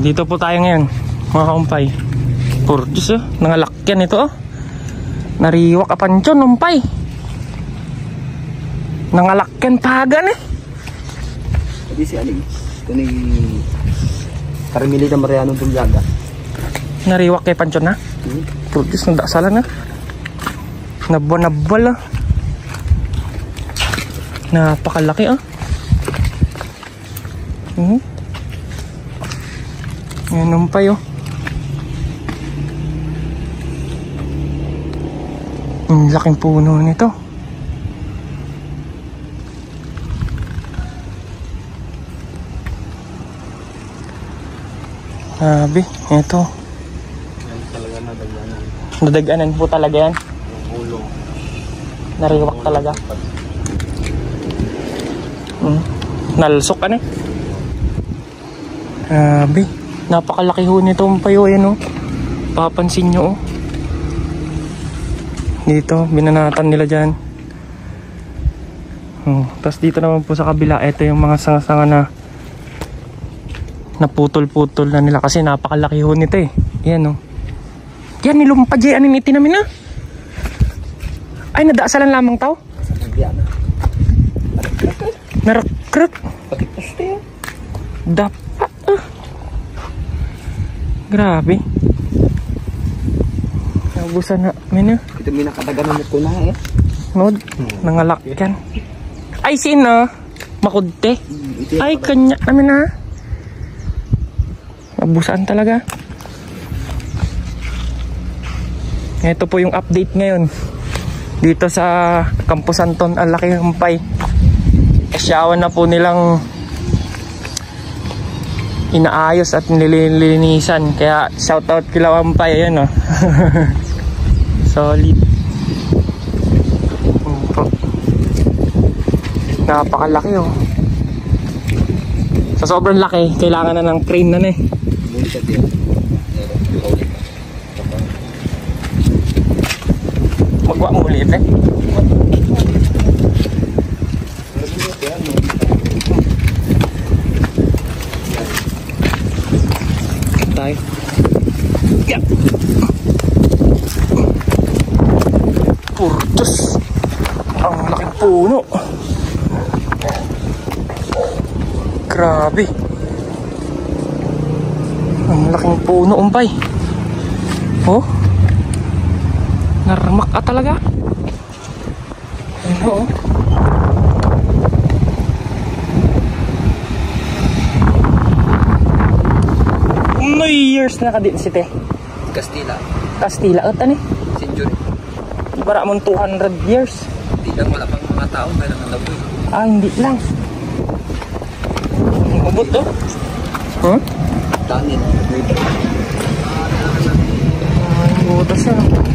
Dito po tayo ngayon, mga kaumpay. Purchos, nangalakyan ito, oh. Nariwak apansyon, umpay. Nangalakyan pagan, eh. Hindi si Aling. Ito ni Karimilita Mariano Dulyaga. Nariwak kay pansyon, ha? Purchos, nagdasalan, ha? Nabwa-nabwal, ah. Napakalaki, ah. Yan, umpay, oh. Ang laking puno nito. Sabi, ito. Nadaganan po talaga yan. Nariwak talaga. Nalsok ka na. Sabi, napakalaki ho nito umpayo. Ayan, oh. Papansin nyo, oh. Dito, binanatan nila dyan. Tapos dito naman po sa kabila, ito yung mga sanga-sanga na naputol-putol na nila kasi napakalaki ho nito, eh. Yan, oh. Yan, nilumpa dyan ang itin namin, ah. Ay, nadaasalan lamang tao. Narak-krak. Dapat, ah. Grabe. Nabusan na, mina. Ito may nakadaganan mo ko na, eh. Nod, nangalakyan. Ay, sino? Makudte. Ay, kanya namin, ha. Nabusan talaga. Ito po yung update ngayon. Dito sa Campo Santon, ang laki ng umpay. Asyawan na po nilang inaayos at nililinisan. Kaya shoutout kila umpay, ayan, oh. Solid. Napakalaki, oh. Sa sobrang laki, kailangan na ng crane na, eh. Magwa mo ulit, eh. Tayo. Yeah. Purchos. Ang laking puno. Grabe. Ang laking puno, umpay. Oh. Narmak ka talaga. Ano, oh. No years na ka din si te. Kastila. Kastila at ano, Century. Para mong 200 years. Hindi lang, wala pang mga tao. Mayroon ang labo. Ah, hindi lang. Ubot, oh. Huh? Dangin. Butas yan.